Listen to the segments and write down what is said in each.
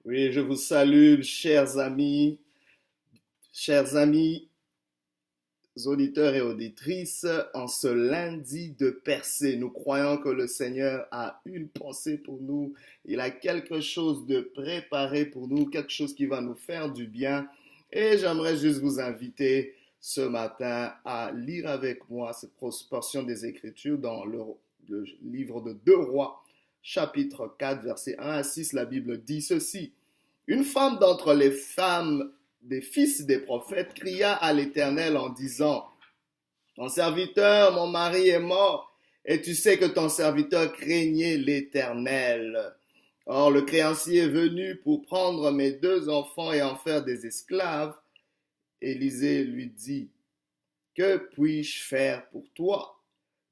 Oui, je vous salue, chers amis, auditeurs et auditrices, en ce lundi de percée. Nous croyons que le Seigneur a une pensée pour nous. Il a quelque chose de préparé pour nous, quelque chose qui va nous faire du bien. Et j'aimerais juste vous inviter ce matin à lire avec moi cette portion des Écritures dans le livre de 2 Rois, chapitre 4, versets 1 à 6. La Bible dit ceci. Une femme d'entre les femmes des fils des prophètes cria à l'Éternel en disant, ton serviteur, mon mari est mort, et tu sais que ton serviteur craignait l'Éternel. Or le créancier est venu pour prendre mes 2 enfants et en faire des esclaves. Élisée lui dit, que puis-je faire pour toi?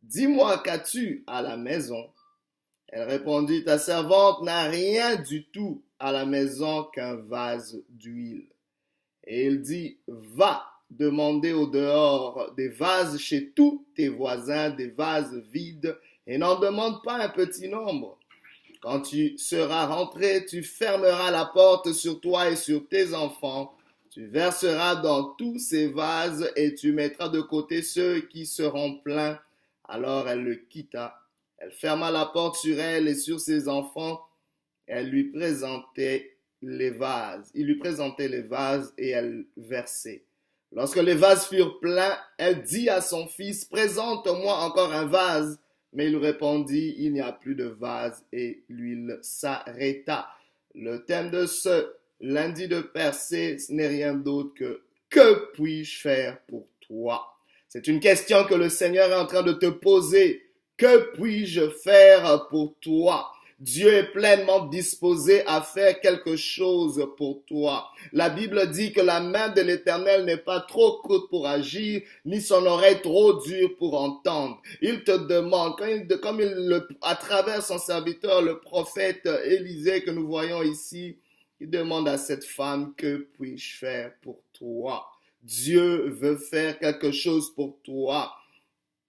Dis-moi, qu'as-tu à la maison? Elle répondit, ta servante n'a rien du tout à la maison qu'un vase d'huile. Et il dit, va demander au dehors des vases chez tous tes voisins, des vases vides, et n'en demande pas un petit nombre. Quand tu seras rentré, tu fermeras la porte sur toi et sur tes enfants. Tu verseras dans tous ces vases et tu mettras de côté ceux qui seront pleins. Alors elle le quitta. Elle ferma la porte sur elle et sur ses enfants. Elle lui présentait les vases. Il lui présentait les vases et elle versait. Lorsque les vases furent pleins, elle dit à son fils, présente-moi encore un vase. Mais il répondit, il n'y a plus de vase et l'huile s'arrêta. Le thème de ce lundi de percée, ce n'est rien d'autre que puis-je faire pour toi? C'est une question que le Seigneur est en train de te poser. Que puis-je faire pour toi? Dieu est pleinement disposé à faire quelque chose pour toi. La Bible dit que la main de l'Éternel n'est pas trop courte pour agir, ni son oreille trop dure pour entendre. Il te demande, à travers son serviteur, le prophète Élisée que nous voyons ici, il demande à cette femme, que puis-je faire pour toi? Dieu veut faire quelque chose pour toi.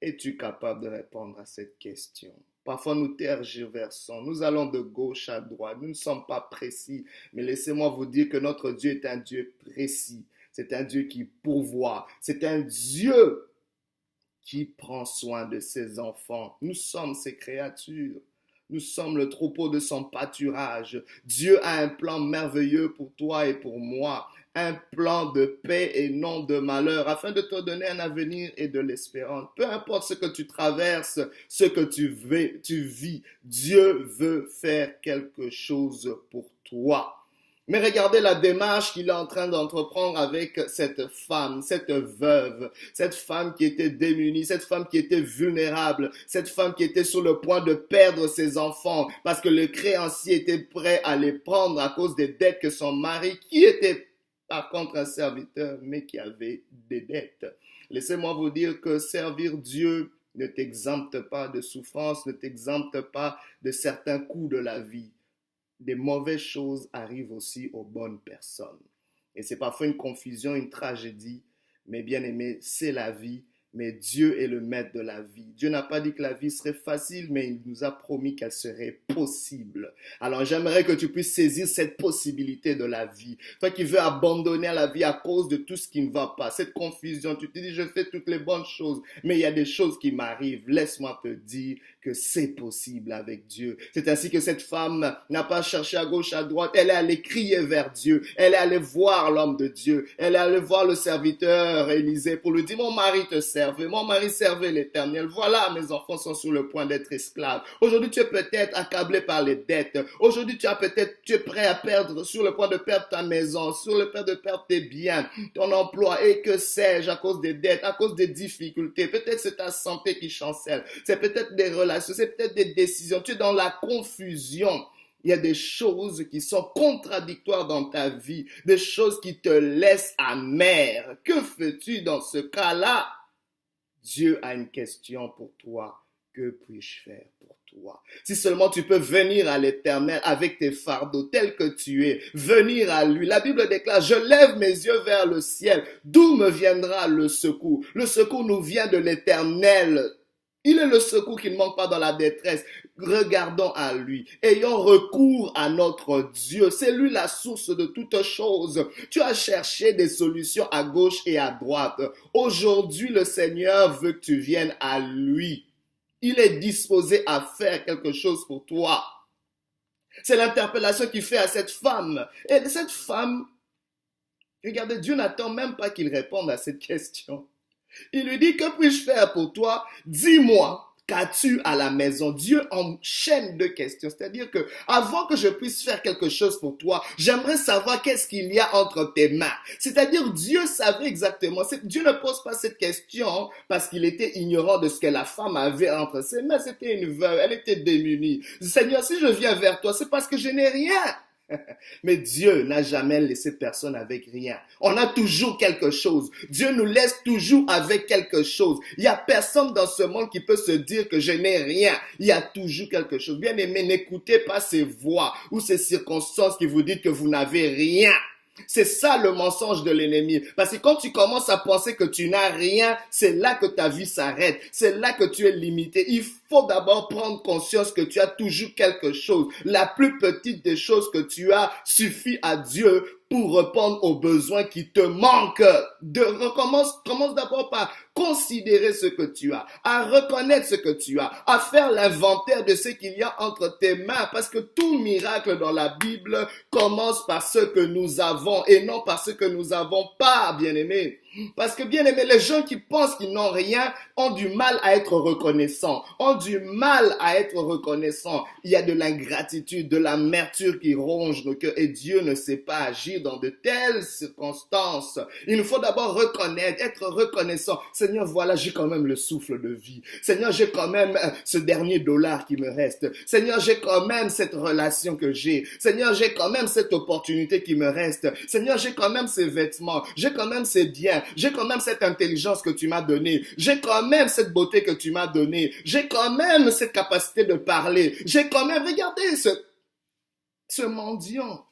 Es-tu capable de répondre à cette question? Parfois nous tergiversons, nous allons de gauche à droite, nous ne sommes pas précis, mais laissez-moi vous dire que notre Dieu est un Dieu précis, c'est un Dieu qui pourvoit, c'est un Dieu qui prend soin de ses enfants. Nous sommes ses créatures. Nous sommes le troupeau de son pâturage. Dieu a un plan merveilleux pour toi et pour moi. Un plan de paix et non de malheur, afin de te donner un avenir et de l'espérance. Peu importe ce que tu traverses, ce que tu vis, Dieu veut faire quelque chose pour toi. Mais regardez la démarche qu'il est en train d'entreprendre avec cette femme, cette veuve, cette femme qui était démunie, cette femme qui était vulnérable, cette femme qui était sur le point de perdre ses enfants parce que le créancier était prêt à les prendre à cause des dettes que son mari, qui était par contre un serviteur, mais qui avait des dettes. Laissez-moi vous dire que servir Dieu ne t'exempte pas de souffrance, ne t'exempte pas de certains coups de la vie. Des mauvaises choses arrivent aussi aux bonnes personnes. Et c'est parfois une confusion, une tragédie, mais bien aimé, c'est la vie. Mais Dieu est le maître de la vie. Dieu n'a pas dit que la vie serait facile, mais il nous a promis qu'elle serait possible. Alors j'aimerais que tu puisses saisir cette possibilité de la vie. Toi qui veux abandonner la vie à cause de tout ce qui ne va pas, cette confusion, tu te dis je fais toutes les bonnes choses, mais il y a des choses qui m'arrivent. Laisse-moi te dire que c'est possible avec Dieu. C'est ainsi que cette femme n'a pas cherché à gauche, à droite. Elle est allée crier vers Dieu. Elle est allée voir l'homme de Dieu. Elle est allée voir le serviteur Élisée pour lui dire, mon mari te servait. Mon mari servait l'Éternel. Voilà, mes enfants sont sur le point d'être esclaves. Aujourd'hui, tu es peut-être accablé par les dettes. Aujourd'hui, tu es prêt à perdre, sur le point de perdre ta maison, sur le point de perdre tes biens, ton emploi et que sais-je à cause des dettes, à cause des difficultés. Peut-être c'est ta santé qui chancelle. C'est peut-être des relations, c'est peut-être des décisions. Tu es dans la confusion. Il y a des choses qui sont contradictoires dans ta vie, des choses qui te laissent amer. Que fais-tu dans ce cas-là? Dieu a une question pour toi. Que puis-je faire pour toi? Si seulement tu peux venir à l'Éternel avec tes fardeaux tels que tu es, venir à lui. La Bible déclare, je lève mes yeux vers le ciel. D'où me viendra le secours? Le secours nous vient de l'Éternel. Il est le secours qui ne manque pas dans la détresse. regardons à lui, ayons recours à notre Dieu. C'est lui la source de toutes choses. Tu as cherché des solutions à gauche et à droite. Aujourd'hui, le Seigneur veut que tu viennes à lui. Il est disposé à faire quelque chose pour toi. C'est l'interpellation qu'il fait à cette femme. Et cette femme, regardez, Dieu n'attend même pas qu'il réponde à cette question. Il lui dit, que puis-je faire pour toi? Dis-moi, qu'as-tu à la maison? Dieu enchaîne deux questions. C'est-à-dire que avant que je puisse faire quelque chose pour toi, j'aimerais savoir qu'est-ce qu'il y a entre tes mains. C'est-à-dire Dieu savait exactement. Dieu ne pose pas cette question parce qu'il était ignorant de ce que la femme avait entre ses mains. C'était une veuve, elle était démunie. Seigneur, si je viens vers toi, c'est parce que je n'ai rien. Mais Dieu n'a jamais laissé personne avec rien. On a toujours quelque chose. Dieu nous laisse toujours avec quelque chose. Il n'y a personne dans ce monde qui peut se dire que je n'ai rien. Il y a toujours quelque chose. Bien aimé, n'écoutez pas ces voix ou ces circonstances qui vous disent que vous n'avez rien. C'est ça le mensonge de l'ennemi. Parce que quand tu commences à penser que tu n'as rien, c'est là que ta vie s'arrête. C'est là que tu es limité. Il faut d'abord prendre conscience que tu as toujours quelque chose. La plus petite des choses que tu as suffit à Dieu pour répondre aux besoins qui te manquent. Commence d'abord par considérer ce que tu as, à reconnaître ce que tu as, à faire l'inventaire de ce qu'il y a entre tes mains, parce que tout miracle dans la Bible commence par ce que nous avons et non par ce que nous n'avons pas, bien-aimés. Parce que, bien aimé, les gens qui pensent qu'ils n'ont rien ont du mal à être reconnaissants, ont du mal à être reconnaissants. Il y a de l'ingratitude, de l'amertume qui ronge nos cœurs et Dieu ne sait pas agir dans de telles circonstances. Il nous faut d'abord reconnaître, être reconnaissant. Seigneur, voilà, j'ai quand même le souffle de vie. Seigneur, j'ai quand même ce dernier dollar qui me reste. Seigneur, j'ai quand même cette relation que j'ai. Seigneur, j'ai quand même cette opportunité qui me reste. Seigneur, j'ai quand même ces vêtements. J'ai quand même ces biens. J'ai quand même cette intelligence que tu m'as donnée. J'ai quand même cette beauté que tu m'as donnée. J'ai quand même cette capacité de parler. J'ai quand même, regardez ce mendiant.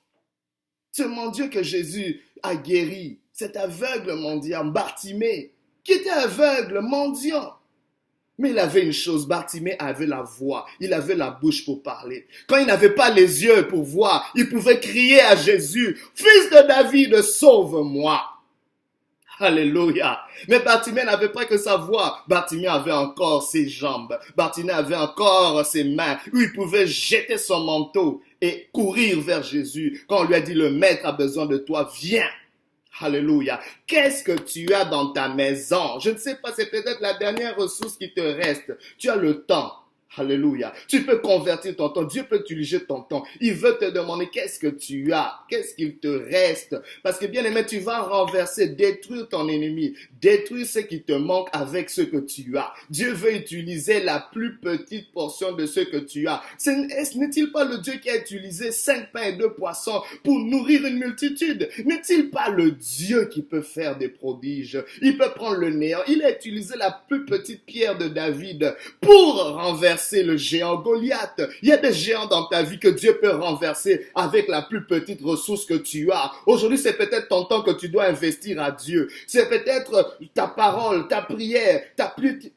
Ce mendiant que Jésus a guéri. Cet aveugle mendiant, Bartimée, qui était aveugle, mendiant. Mais il avait une chose, Bartimée avait la voix, il avait la bouche pour parler. Quand il n'avait pas les yeux pour voir, il pouvait crier à Jésus, « Fils de David, sauve-moi !» Alléluia. Mais Bartimée n'avait pas que sa voix. Bartimée avait encore ses jambes. Bartimée avait encore ses mains où il pouvait jeter son manteau et courir vers Jésus. Quand on lui a dit, le maître a besoin de toi, viens. Alléluia. Qu'est-ce que tu as dans ta maison? Je ne sais pas, c'est peut-être la dernière ressource qui te reste. Tu as le temps. Alléluia. Tu peux convertir ton temps. Dieu peut utiliser ton temps. Il veut te demander qu'est-ce que tu as. Qu'est-ce qu'il te reste. Parce que bien aimé, tu vas renverser, détruire ton ennemi. Détruire ce qui te manque avec ce que tu as. Dieu veut utiliser la plus petite portion de ce que tu as. N'est-il pas le Dieu qui a utilisé 5 pains et 2 poissons pour nourrir une multitude? N'est-il pas le Dieu qui peut faire des prodiges? Il peut prendre le néant. Il a utilisé la plus petite pierre de David pour renverser le géant Goliath. Il y a des géants dans ta vie que Dieu peut renverser avec la plus petite ressource que tu as. Aujourd'hui, c'est peut-être ton temps que tu dois investir à Dieu. C'est peut-être ta parole, ta prière,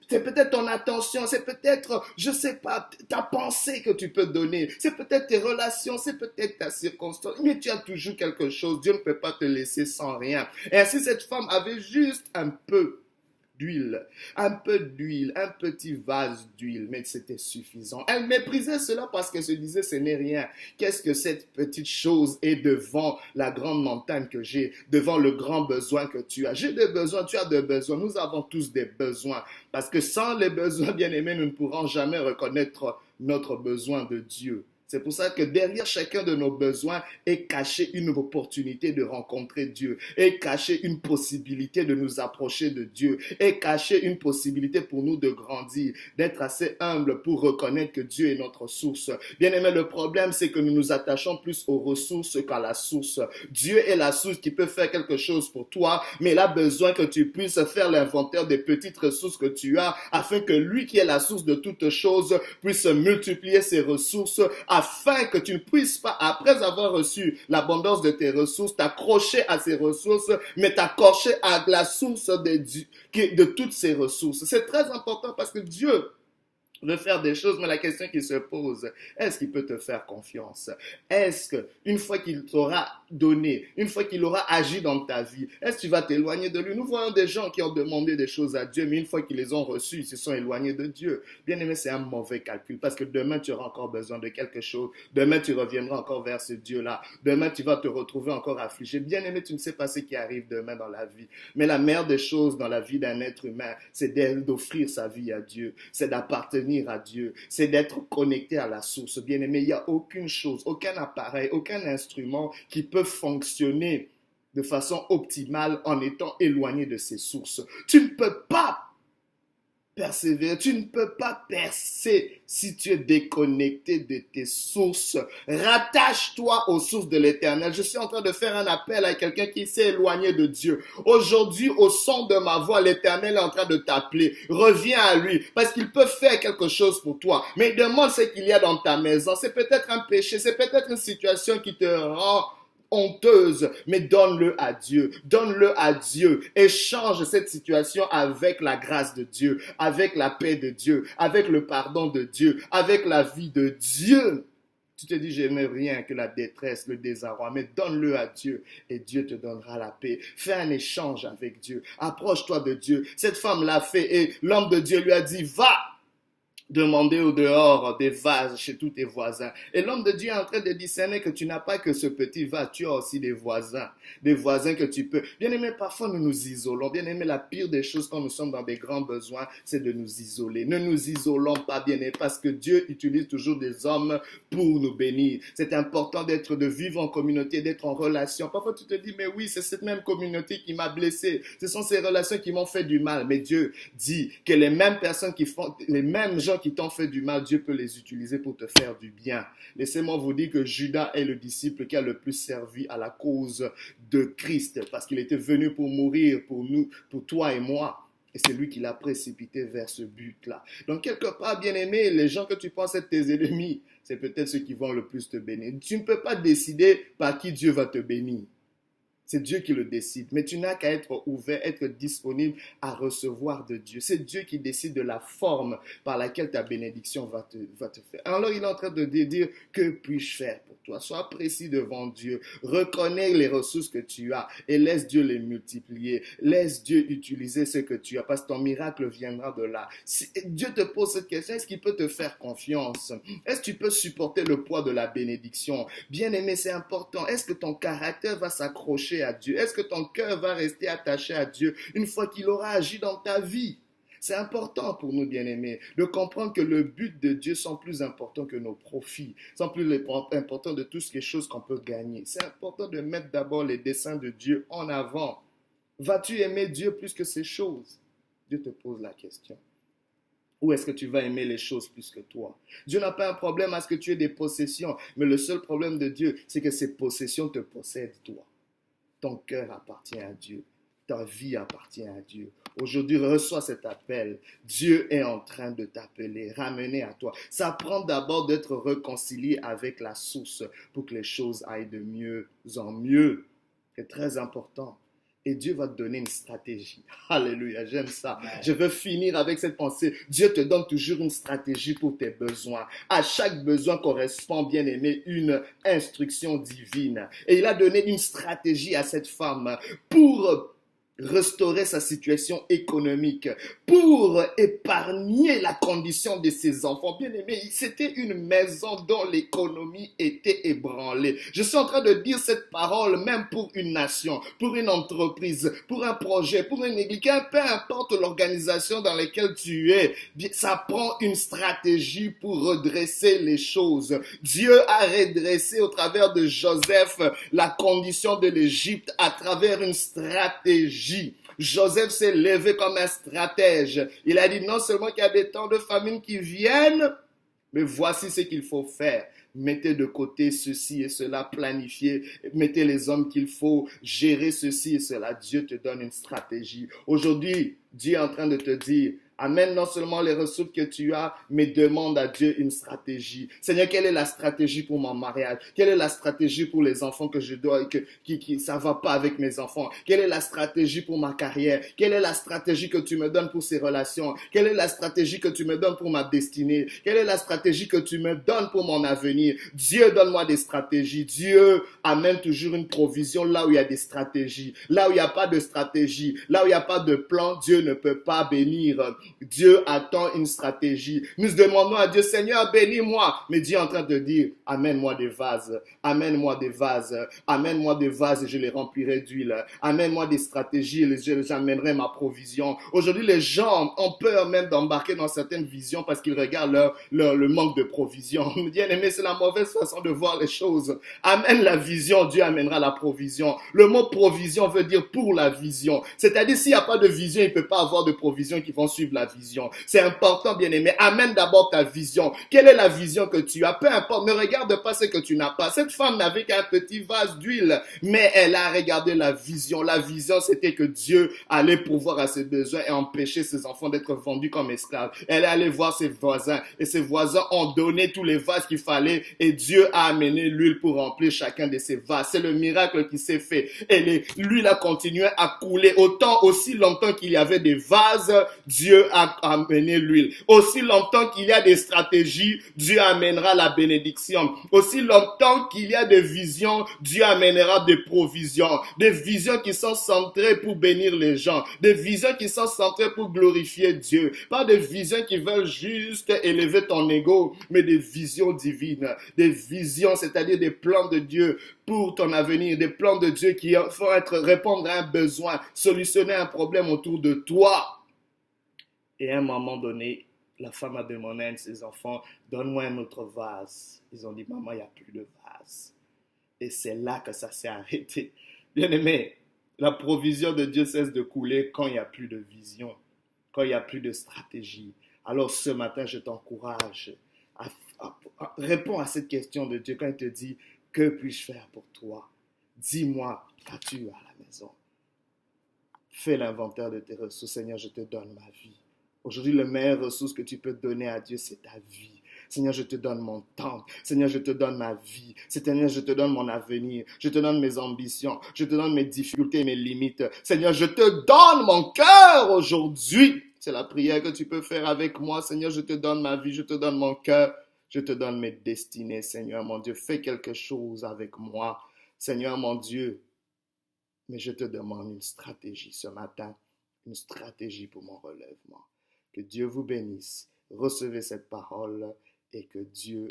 c'est peut-être ton attention, c'est peut-être, je sais pas, ta pensée que tu peux donner. C'est peut-être tes relations, c'est peut-être ta circonstance. Mais tu as toujours quelque chose. Dieu ne peut pas te laisser sans rien. Et ainsi, cette femme avait juste un peu d'huile, un petit vase d'huile, mais c'était suffisant. Elle méprisait cela parce qu'elle se disait, ce n'est rien. Qu'est-ce que cette petite chose est devant la grande montagne que j'ai, devant le grand besoin que tu as? J'ai des besoins, tu as des besoins, nous avons tous des besoins. Parce que sans les besoins, bien aimés, nous ne pourrons jamais reconnaître notre besoin de Dieu. C'est pour ça que derrière chacun de nos besoins est cachée une opportunité de rencontrer Dieu, est cachée une possibilité de nous approcher de Dieu, est cachée une possibilité pour nous de grandir, d'être assez humble pour reconnaître que Dieu est notre source. Bien aimé, le problème, c'est que nous nous attachons plus aux ressources qu'à la source. Dieu est la source qui peut faire quelque chose pour toi, mais il a besoin que tu puisses faire l'inventaire des petites ressources que tu as, afin que lui qui est la source de toutes choses puisse multiplier ses ressources, afin que tu ne puisses pas, après avoir reçu l'abondance de tes ressources, t'accrocher à ces ressources, mais t'accrocher à la source de toutes ces ressources. C'est très important parce que Dieu de faire des choses, mais la question qui se pose, est-ce qu'il peut te faire confiance? Est-ce que une fois qu'il t'aura donné, une fois qu'il aura agi dans ta vie, est-ce que tu vas t'éloigner de lui? Nous voyons des gens qui ont demandé des choses à Dieu, mais une fois qu'ils les ont reçues, ils se sont éloignés de Dieu. Bien aimé, c'est un mauvais calcul, parce que demain, tu auras encore besoin de quelque chose. Demain, tu reviendras encore vers ce Dieu-là. Demain, tu vas te retrouver encore affligé. Bien aimé, tu ne sais pas ce qui arrive demain dans la vie. Mais la meilleure des choses dans la vie d'un être humain, c'est d'offrir sa vie à Dieu. C'est d'appartenir à Dieu, c'est d'être connecté à la source. Bien aimé, il n'y a aucune chose, aucun appareil, aucun instrument qui peut fonctionner de façon optimale en étant éloigné de ses sources. Tu ne peux pas persévérer, tu ne peux pas percer si tu es déconnecté de tes sources. Rattache-toi aux sources de l'Éternel. Je suis en train de faire un appel à quelqu'un qui s'est éloigné de Dieu. Aujourd'hui, au son de ma voix, l'Éternel est en train de t'appeler. Reviens à lui, parce qu'il peut faire quelque chose pour toi. Mais demande ce qu'il y a dans ta maison. C'est peut-être un péché, c'est peut-être une situation qui te rend honteuse, mais donne-le à Dieu, donne-le à Dieu, échange cette situation avec la grâce de Dieu, avec la paix de Dieu, avec le pardon de Dieu, avec la vie de Dieu. Tu te dis, je n'ai rien que la détresse, le désarroi, mais donne-le à Dieu et Dieu te donnera la paix. Fais un échange avec Dieu, approche-toi de Dieu. Cette femme l'a fait et l'homme de Dieu lui a dit, va demander au dehors des vases chez tous tes voisins. Et l'homme de Dieu est en train de discerner que tu n'as pas que ce petit vase, tu as aussi des voisins que tu peux. Bien aimé, parfois nous nous isolons. Bien aimé, la pire des choses quand nous sommes dans des grands besoins, c'est de nous isoler. Ne nous isolons pas, bien aimé, parce que Dieu utilise toujours des hommes pour nous bénir. C'est important de vivre en communauté, d'être en relation. Parfois tu te dis, mais oui, c'est cette même communauté qui m'a blessé. Ce sont ces relations qui m'ont fait du mal. Mais Dieu dit que les mêmes personnes les mêmes gens qui t'ont fait du mal, Dieu peut les utiliser pour te faire du bien. Laissez-moi vous dire que Judas est le disciple qui a le plus servi à la cause de Christ, parce qu'il était venu pour mourir pour nous, pour toi et moi. Et c'est lui qui l'a précipité vers ce but-là. Donc, quelque part, bien-aimé, les gens que tu penses être tes ennemis, c'est peut-être ceux qui vont le plus te bénir. Tu ne peux pas décider par qui Dieu va te bénir. C'est Dieu qui le décide. Mais tu n'as qu'à être ouvert, être disponible à recevoir de Dieu. C'est Dieu qui décide de la forme par laquelle ta bénédiction va te faire. Alors il est en train de dire, que puis-je faire pour toi? Sois précis devant Dieu. Reconnais les ressources que tu as et laisse Dieu les multiplier. Laisse Dieu utiliser ce que tu as parce que ton miracle viendra de là. Si Dieu te pose cette question, est-ce qu'il peut te faire confiance? Est-ce que tu peux supporter le poids de la bénédiction? Bien-aimé, c'est important. Est-ce que ton caractère va s'accrocher à Dieu? Est-ce que ton cœur va rester attaché à Dieu une fois qu'il aura agi dans ta vie? C'est important pour nous, bien-aimés, de comprendre que le but de Dieu sont plus importants que nos profits, sont plus importants de toutes les choses qu'on peut gagner. C'est important de mettre d'abord les desseins de Dieu en avant. Vas-tu aimer Dieu plus que ces choses? Dieu te pose la question. Ou est-ce que tu vas aimer les choses plus que toi? Dieu n'a pas un problème à ce que tu aies des possessions, mais le seul problème de Dieu, c'est que ces possessions te possèdent toi. Ton cœur appartient à Dieu. Ta vie appartient à Dieu. Aujourd'hui, reçois cet appel. Dieu est en train de t'appeler, ramener à toi. Ça prend d'abord d'être réconcilié avec la source pour que les choses aillent de mieux en mieux. C'est très important. Et Dieu va te donner une stratégie. Alléluia, j'aime ça. Je veux finir avec cette pensée. Dieu te donne toujours une stratégie pour tes besoins. À chaque besoin correspond, bien aimé, une instruction divine. Et il a donné une stratégie à cette femme pour restaurer sa situation économique, pour épargner la condition de ses enfants. Bien aimé, c'était une maison dont l'économie était ébranlée. Je suis en train de dire cette parole même pour une nation, pour une entreprise, pour un projet, pour une église, peu importe l'organisation dans laquelle tu es, ça prend une stratégie pour redresser les choses. Dieu a redressé au travers de Joseph la condition de l'Égypte à travers une stratégie. Joseph s'est levé comme un stratège. Il a dit non seulement qu'il y a des temps de famine qui viennent, mais voici ce qu'il faut faire. Mettez de côté ceci et cela, planifiez, mettez les hommes qu'il faut, gérer ceci et cela. Dieu te donne une stratégie. Aujourd'hui, Dieu est en train de te dire, Amène non seulement les ressources que tu as, mais demande à Dieu une stratégie. Seigneur, quelle est la stratégie pour mon mariage? Quelle est la stratégie pour les enfants que je dois, ça va pas avec mes enfants? Quelle est la stratégie pour ma carrière? Quelle est la stratégie que tu me donnes pour ces relations? Quelle est la stratégie que tu me donnes pour ma destinée? Quelle est la stratégie que tu me donnes pour mon avenir? Dieu, donne-moi des stratégies. Dieu amène toujours une provision là où il y a des stratégies. Là où il n'y a pas de stratégie, là où il n'y a pas de plan, Dieu ne peut pas bénir. Dieu attend une stratégie. Nous demandons à Dieu, Seigneur, bénis-moi. Mais Dieu est en train de dire, amène-moi des vases, amène-moi des vases, amène-moi des vases et je les remplirai d'huile. Amène-moi des stratégies et j'amènerai ma provision. Aujourd'hui, les gens ont peur même d'embarquer dans certaines visions parce qu'ils regardent le manque de provision. Bien aimé, c'est la mauvaise façon de voir les choses. Amène la vision, Dieu amènera la provision. Le mot provision veut dire pour la vision. C'est-à-dire, s'il n'y a pas de vision, il ne peut pas avoir de provision qui vont suivre la vision. C'est important, bien aimé. Amène d'abord ta vision. Quelle est la vision que tu as? Peu importe, ne regarde pas ce que tu n'as pas. Cette femme n'avait qu'un petit vase d'huile, mais elle a regardé la vision. La vision, c'était que Dieu allait pourvoir à ses besoins et empêcher ses enfants d'être vendus comme esclaves. Elle est allée voir ses voisins et ses voisins ont donné tous les vases qu'il fallait et Dieu a amené l'huile pour remplir chacun de ces vases. C'est le miracle qui s'est fait. Et l'huile a continué à couler. Autant, aussi longtemps qu'il y avait des vases, Dieu a amené l'huile. Aussi longtemps qu'il y a des stratégies, Dieu amènera la bénédiction. Aussi longtemps qu'il y a des visions, Dieu amènera des provisions. Des visions qui sont centrées pour bénir les gens. Des visions qui sont centrées pour glorifier Dieu. Pas des visions qui veulent juste élever ton ego, mais des visions divines. Des visions, c'est-à-dire des plans de Dieu pour ton avenir, des plans de Dieu qui vont répondre à un besoin, solutionner un problème autour de toi. Et à un moment donné, la femme a demandé à un de ses enfants, donne-moi un autre vase. Ils ont dit, maman, il n'y a plus de vase. Et c'est là que ça s'est arrêté. Bien aimé, la provision de Dieu cesse de couler quand il n'y a plus de vision, quand il n'y a plus de stratégie. Alors ce matin, je t'encourage à répondre à cette question de Dieu quand il te dit, que puis-je faire pour toi? Dis-moi, qu'as-tu à la maison? Fais l'inventaire de tes ressources. Seigneur, je te donne ma vie. Aujourd'hui, la meilleure ressource que tu peux donner à Dieu, c'est ta vie. Seigneur, je te donne mon temps. Seigneur, je te donne ma vie. Seigneur, je te donne mon avenir. Je te donne mes ambitions. Je te donne mes difficultés et mes limites. Seigneur, je te donne mon cœur aujourd'hui. C'est la prière que tu peux faire avec moi. Seigneur, je te donne ma vie. Je te donne mon cœur. Je te donne mes destinées. Seigneur, mon Dieu, fais quelque chose avec moi. Seigneur, mon Dieu, mais je te demande une stratégie ce matin. Une stratégie pour mon relèvement. Que Dieu vous bénisse. Recevez cette parole et que Dieu